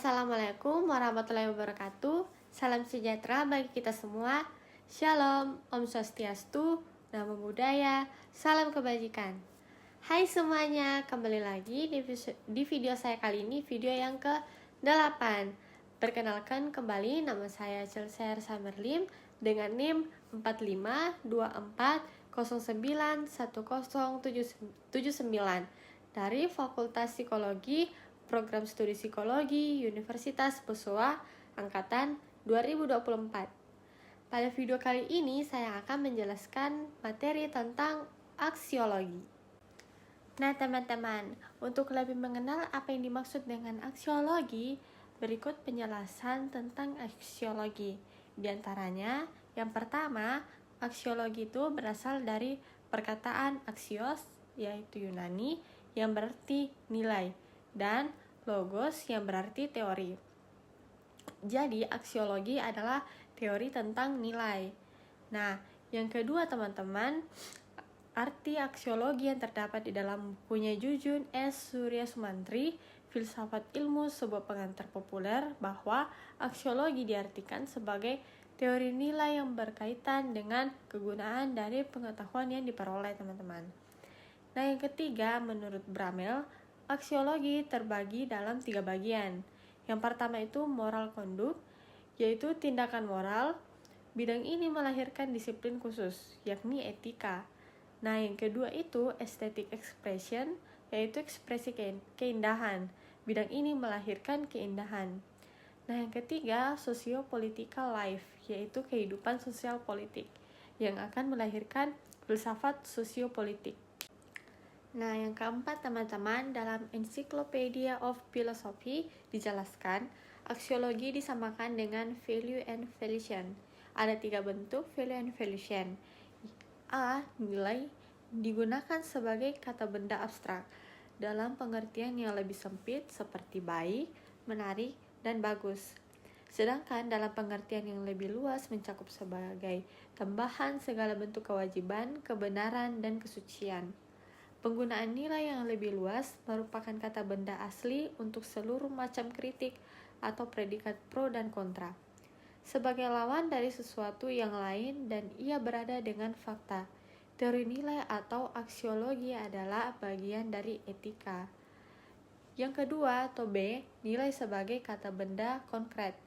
Assalamualaikum warahmatullahi wabarakatuh. Salam sejahtera bagi kita semua. Shalom, Om Swastiastu, Namo Buddhaya, salam kebajikan. Hai semuanya, kembali lagi di video saya kali ini, video yang ke-8. Perkenalkan kembali, nama saya Celser Samerlim dengan NIM 4524091079 dari Fakultas Psikologi Program Studi Psikologi Universitas Pessoa Angkatan 2024. Pada video kali ini saya akan menjelaskan materi tentang aksiologi. Nah teman-teman, untuk lebih mengenal apa yang dimaksud dengan aksiologi, berikut penjelasan tentang aksiologi. Di antaranya, yang pertama, aksiologi itu berasal dari perkataan aksios, yaitu Yunani, yang berarti nilai, dan logos yang berarti teori. Jadi aksiologi adalah teori tentang nilai. Nah, yang kedua teman-teman, arti aksiologi yang terdapat di dalam bukunya Jujun S. Surya Sumantri, Filsafat Ilmu, sebuah pengantar populer, bahwa aksiologi diartikan sebagai teori nilai yang berkaitan dengan kegunaan dari pengetahuan yang diperoleh teman-teman. Nah, yang ketiga, menurut Bramel, aksiologi terbagi dalam 3 bagian. Yang pertama itu moral conduct, yaitu tindakan moral. Bidang ini melahirkan disiplin khusus, yakni etika. Nah, yang kedua itu aesthetic expression, yaitu ekspresi keindahan. Bidang ini melahirkan keindahan. Nah, yang ketiga socio-political life, yaitu kehidupan sosial politik, yang akan melahirkan filsafat sosiopolitik. Nah, yang keempat teman-teman, dalam Encyclopedia of Philosophy dijelaskan, aksiologi disamakan dengan value and valuation. Ada 3 bentuk value and valuation. A. Nilai digunakan sebagai kata benda abstrak dalam pengertian yang lebih sempit seperti baik, menarik, dan bagus. Sedangkan dalam pengertian yang lebih luas mencakup sebagai tambahan segala bentuk kewajiban, kebenaran, dan kesucian. Penggunaan nilai yang lebih luas merupakan kata benda asli untuk seluruh macam kritik atau predikat pro dan kontra, sebagai lawan dari sesuatu yang lain dan ia berada dengan fakta. Teori nilai atau aksiologi adalah bagian dari etika. Yang kedua atau B, nilai sebagai kata benda konkret.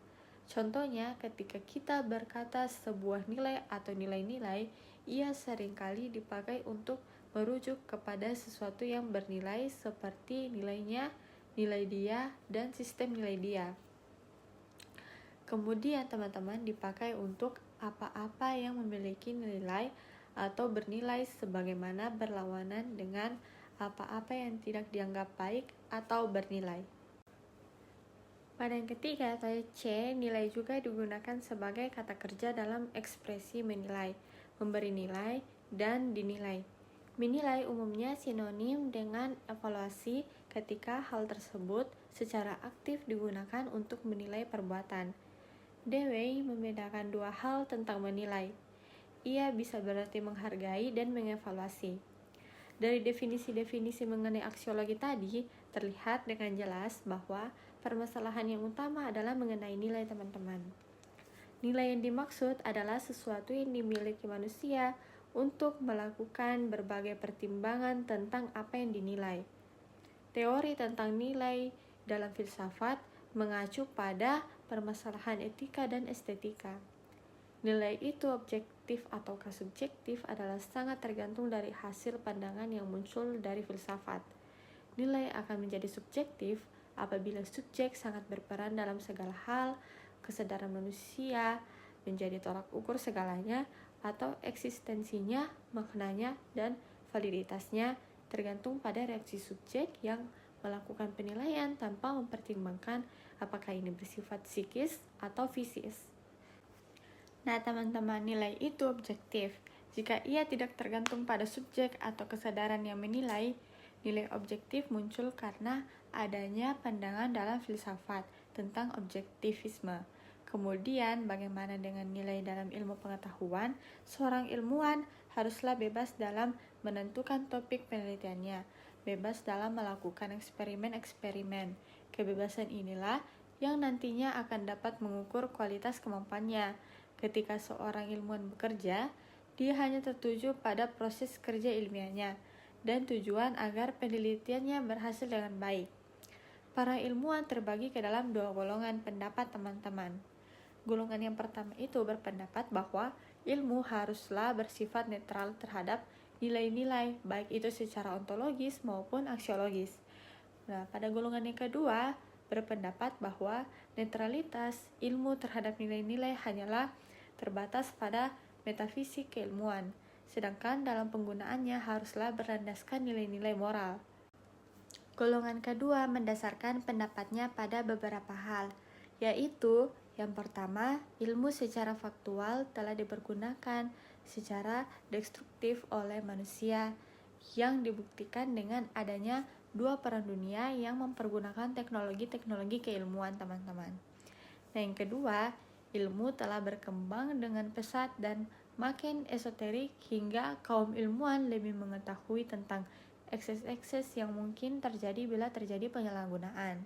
Contohnya, ketika kita berkata sebuah nilai atau nilai-nilai, ia seringkali dipakai untuk merujuk kepada sesuatu yang bernilai seperti nilainya, nilai dia, dan sistem nilai dia. Kemudian teman-teman dipakai untuk apa-apa yang memiliki nilai atau bernilai sebagaimana berlawanan dengan apa-apa yang tidak dianggap baik atau bernilai. Pada yang ketiga atau C, nilai juga digunakan sebagai kata kerja dalam ekspresi menilai, memberi nilai, dan dinilai. Menilai umumnya sinonim dengan evaluasi ketika hal tersebut secara aktif digunakan untuk menilai perbuatan. Dewey membedakan 2 hal tentang menilai. Ia bisa berarti menghargai dan mengevaluasi. Dari definisi-definisi mengenai aksiologi tadi, terlihat dengan jelas bahwa permasalahan yang utama adalah mengenai nilai teman-teman. Nilai yang dimaksud adalah sesuatu yang dimiliki manusia untuk melakukan berbagai pertimbangan tentang apa yang dinilai. Teori tentang nilai dalam filsafat mengacu pada permasalahan etika dan estetika. Nilai itu objektif ataukah subjektif adalah sangat tergantung dari hasil pandangan yang muncul dari filsafat. Nilai akan menjadi subjektif apabila subjek sangat berperan dalam segala hal, kesadaran manusia menjadi tolak ukur segalanya, atau eksistensinya, maknanya, dan validitasnya tergantung pada reaksi subjek yang melakukan penilaian tanpa mempertimbangkan apakah ini bersifat psikis atau fisis. Nah teman-teman, nilai itu objektif. Jika ia tidak tergantung pada subjek atau kesadaran yang menilai, nilai objektif muncul karena adanya pandangan dalam filsafat tentang objektivisme. Kemudian, bagaimana dengan nilai dalam ilmu pengetahuan? Seorang ilmuwan haruslah bebas dalam menentukan topik penelitiannya, bebas dalam melakukan eksperimen-eksperimen. Kebebasan inilah yang nantinya akan dapat mengukur kualitas kemampuannya. Ketika seorang ilmuwan bekerja, dia hanya tertuju pada proses kerja ilmiahnya dan tujuan agar penelitiannya berhasil dengan baik. Para ilmuwan terbagi ke dalam 2 golongan pendapat, teman-teman. Golongan yang pertama itu berpendapat bahwa ilmu haruslah bersifat netral terhadap nilai-nilai, baik itu secara ontologis maupun aksiologis. Nah, pada golongan yang kedua, berpendapat bahwa netralitas ilmu terhadap nilai-nilai hanyalah terbatas pada metafisik keilmuan, sedangkan dalam penggunaannya haruslah berlandaskan nilai-nilai moral. Golongan kedua mendasarkan pendapatnya pada beberapa hal, yaitu yang pertama, ilmu secara faktual telah dipergunakan secara destruktif oleh manusia yang dibuktikan dengan adanya 2 perang dunia yang mempergunakan teknologi-teknologi keilmuan, teman-teman. Nah, yang kedua, ilmu telah berkembang dengan pesat dan makin esoterik hingga kaum ilmuwan lebih mengetahui tentang ekses-ekses yang mungkin terjadi bila terjadi penyalahgunaan.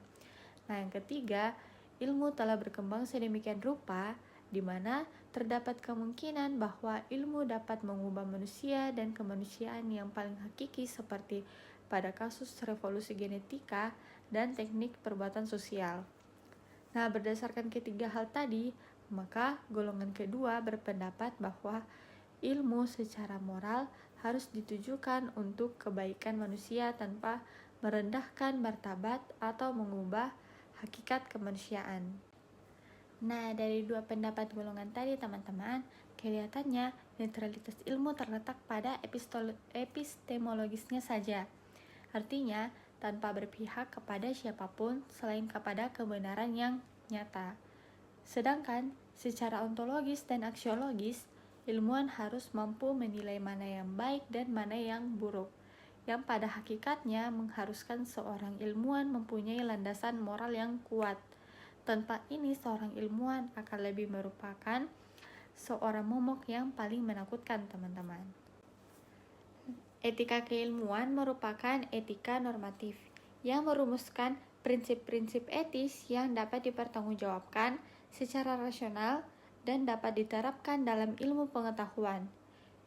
Nah, yang ketiga, ilmu telah berkembang sedemikian rupa di mana terdapat kemungkinan bahwa ilmu dapat mengubah manusia dan kemanusiaan yang paling hakiki seperti pada kasus revolusi genetika dan teknik perbuatan sosial. Nah, berdasarkan ketiga hal tadi, maka golongan kedua berpendapat bahwa ilmu secara moral harus ditujukan untuk kebaikan manusia tanpa merendahkan martabat atau mengubah hakikat kemanusiaan. Nah, dari 2 pendapat golongan tadi, teman-teman, kelihatannya netralitas ilmu terletak pada epistemologisnya saja. Artinya, tanpa berpihak kepada siapapun selain kepada kebenaran yang nyata. Sedangkan, secara ontologis dan aksiologis, ilmuwan harus mampu menilai mana yang baik dan mana yang buruk, yang pada hakikatnya mengharuskan seorang ilmuwan mempunyai landasan moral yang kuat. Tanpa ini, seorang ilmuwan akan lebih merupakan seorang momok yang paling menakutkan, teman-teman. Etika keilmuan merupakan etika normatif yang merumuskan prinsip-prinsip etis yang dapat dipertanggungjawabkan secara rasional dan dapat diterapkan dalam ilmu pengetahuan.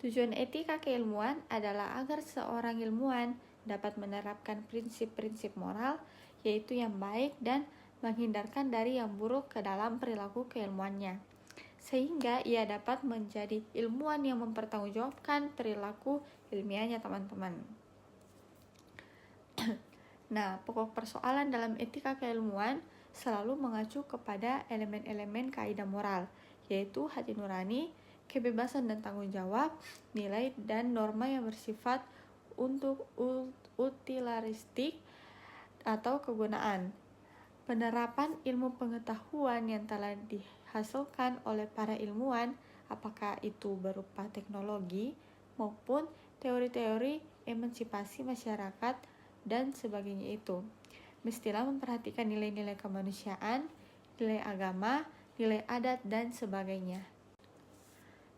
Tujuan etika keilmuan adalah agar seorang ilmuwan dapat menerapkan prinsip-prinsip moral, yaitu yang baik dan menghindarkan dari yang buruk ke dalam perilaku keilmuannya, sehingga ia dapat menjadi ilmuwan yang mempertanggungjawabkan perilaku ilmiahnya, teman-teman. Nah, pokok persoalan dalam etika keilmuan selalu mengacu kepada elemen-elemen kaidah moral, yaitu hati nurani, kebebasan dan tanggung jawab, nilai dan norma yang bersifat untuk utilitaristik atau kegunaan. Penerapan ilmu pengetahuan yang telah dihasilkan oleh para ilmuwan, apakah itu berupa teknologi maupun teori-teori emansipasi masyarakat dan sebagainya itu, mestilah memperhatikan nilai-nilai kemanusiaan, nilai agama, nilai adat, dan sebagainya.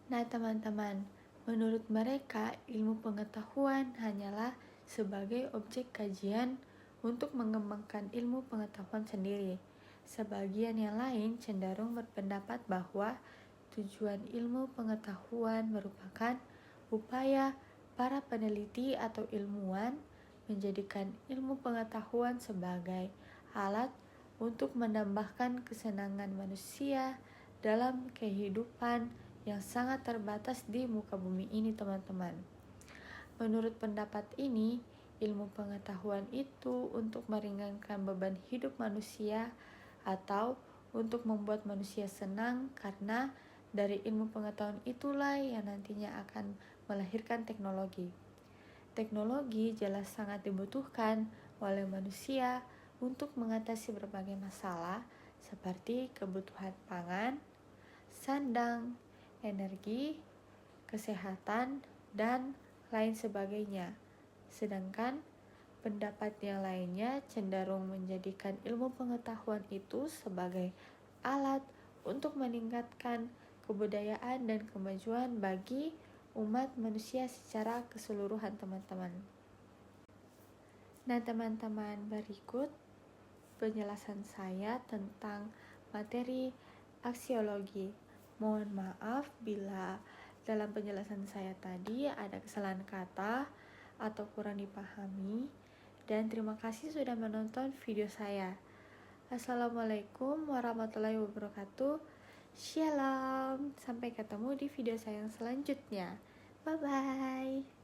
Nah, teman-teman, menurut mereka, ilmu pengetahuan hanyalah sebagai objek kajian untuk mengembangkan ilmu pengetahuan sendiri. Sebagian yang lain cenderung berpendapat bahwa tujuan ilmu pengetahuan merupakan upaya para peneliti atau ilmuwan menjadikan ilmu pengetahuan sebagai alat untuk menambahkan kesenangan manusia dalam kehidupan yang sangat terbatas di muka bumi ini, teman-teman. Menurut pendapat ini, ilmu pengetahuan itu untuk meringankan beban hidup manusia atau untuk membuat manusia senang, karena dari ilmu pengetahuan itulah yang nantinya akan melahirkan teknologi. Teknologi jelas sangat dibutuhkan oleh manusia untuk mengatasi berbagai masalah seperti kebutuhan pangan, sandang, energi, kesehatan, dan lain sebagainya. Sedangkan pendapat yang lainnya cenderung menjadikan ilmu pengetahuan itu sebagai alat untuk meningkatkan kebudayaan dan kemajuan bagi umat manusia secara keseluruhan, teman-teman. Nah, teman-teman, berikut penjelasan saya tentang materi aksiologi. Mohon maaf bila dalam penjelasan saya tadi ada kesalahan kata atau kurang dipahami, dan terima kasih sudah menonton video saya. Assalamualaikum warahmatullahi wabarakatuh. Shalom. Sampai ketemu di video saya yang selanjutnya. Bye bye.